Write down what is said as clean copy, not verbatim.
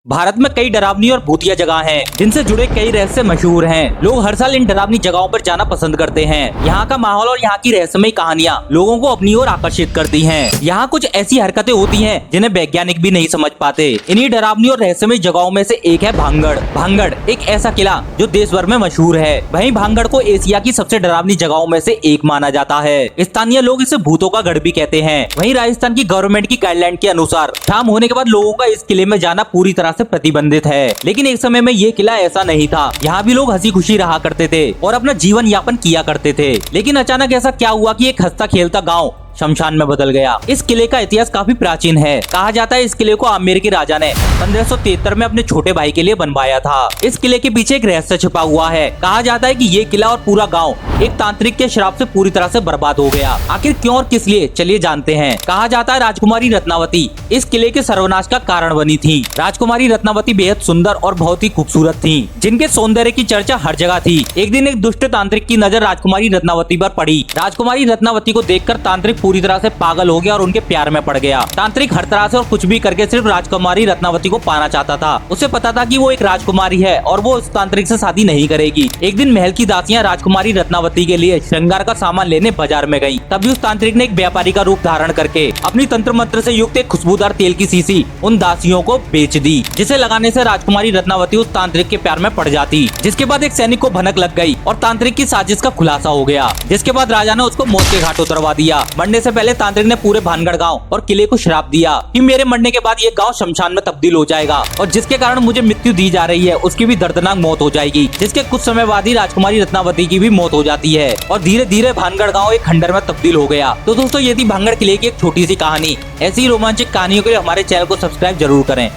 भारत में कई डरावनी और भूतिया जगह हैं, जिनसे जुड़े कई रहस्य मशहूर हैं। लोग हर साल इन डरावनी जगहों पर जाना पसंद करते हैं। यहाँ का माहौल और यहाँ की रहस्यमयी कहानियाँ लोगों को अपनी ओर आकर्षित करती हैं। यहाँ कुछ ऐसी हरकतें होती हैं जिन्हें वैज्ञानिक भी नहीं समझ पाते। इन्हीं डरावनी और रहस्यमयी जगहों में से एक है भांगड़। भांगड़ एक ऐसा किला जो देश भर में मशहूर है। वहीं भांगड़ को एशिया की सबसे डरावनी जगहों में से एक माना जाता है। स्थानीय लोग इसे भूतों का गढ़ भी कहते हैं। वहीं राजस्थान की गवर्नमेंट की गाइडलाइन के अनुसार शाम होने के बाद लोगों का इस किले में जाना पूरी तरह से प्रतिबंधित है। लेकिन एक समय में ये किला ऐसा नहीं था। यहाँ भी लोग हंसी खुशी रहा करते थे और अपना जीवन यापन किया करते थे। लेकिन अचानक ऐसा क्या हुआ कि एक हंसता खेलता गाँव शमशान में बदल गया। इस किले का इतिहास काफी प्राचीन है। कहा जाता है इस किले को आमेर के राजा ने 1573 में अपने छोटे भाई के लिए बनवाया था। इस किले के पीछे एक रहस्य छिपा हुआ है। कहा जाता है कि ये किला और पूरा गांव एक तांत्रिक के श्राप से पूरी तरह से बर्बाद हो गया। आखिर क्यों और किस लिए, चलिए जानते हैं। कहा जाता है राजकुमारी रत्नावती इस किले के सर्वनाश का कारण बनी थी। राजकुमारी रत्नावती बेहद सुंदर और बहुत ही खूबसूरत थी, जिनके सौंदर्य की चर्चा हर जगह थी। एक दिन एक दुष्ट तांत्रिक की नजर राजकुमारी रत्नावती पर पड़ी। राजकुमारी रत्नावती को देखकर तांत्रिक पूरी तरह से पागल हो गया और उनके प्यार में पड़ गया। तांत्रिक हर तरह से और कुछ भी करके सिर्फ राजकुमारी रत्नावती को पाना चाहता था। उसे पता था कि वो एक राजकुमारी है और वो उस तांत्रिक से शादी नहीं करेगी। एक दिन महल की दासियां राजकुमारी रत्नावती के लिए श्रृंगार का सामान लेने बाजार में गयी। तभी उस तांत्रिक ने एक व्यापारी का रूप धारण करके अपनी तंत्र मंत्र से युक्त एक खुशबूदार तेल की शीशी उन दासियों को बेच दी, जिसे लगाने से राजकुमारी रत्नावती उस तांत्रिक के प्यार में पड़ जाती। जिसके बाद एक सैनिक को भनक लग गई और तांत्रिक की साजिश का खुलासा हो गया। जिसके बाद राजा ने उसको मौत के घाट उतरवा दिया। मरने से पहले तांत्रिक ने पूरे भानगढ़ गांव और किले को श्राप दिया कि मेरे मरने के बाद ये गांव शमशान में तब्दील हो जाएगा और जिसके कारण मुझे मृत्यु दी जा रही है उसकी भी दर्दनाक मौत हो जाएगी। जिसके कुछ समय बाद ही राजकुमारी रत्नावती की भी मौत हो जाती है और धीरे धीरे भानगढ़ गांव एक खंडर में तब्दील हो गया। तो दोस्तों, ये थी भानगढ़ किले की एक छोटी सी कहानी। ऐसी रोमांचक कहानियों के लिए हमारे चैनल को सब्सक्राइब जरूर करें।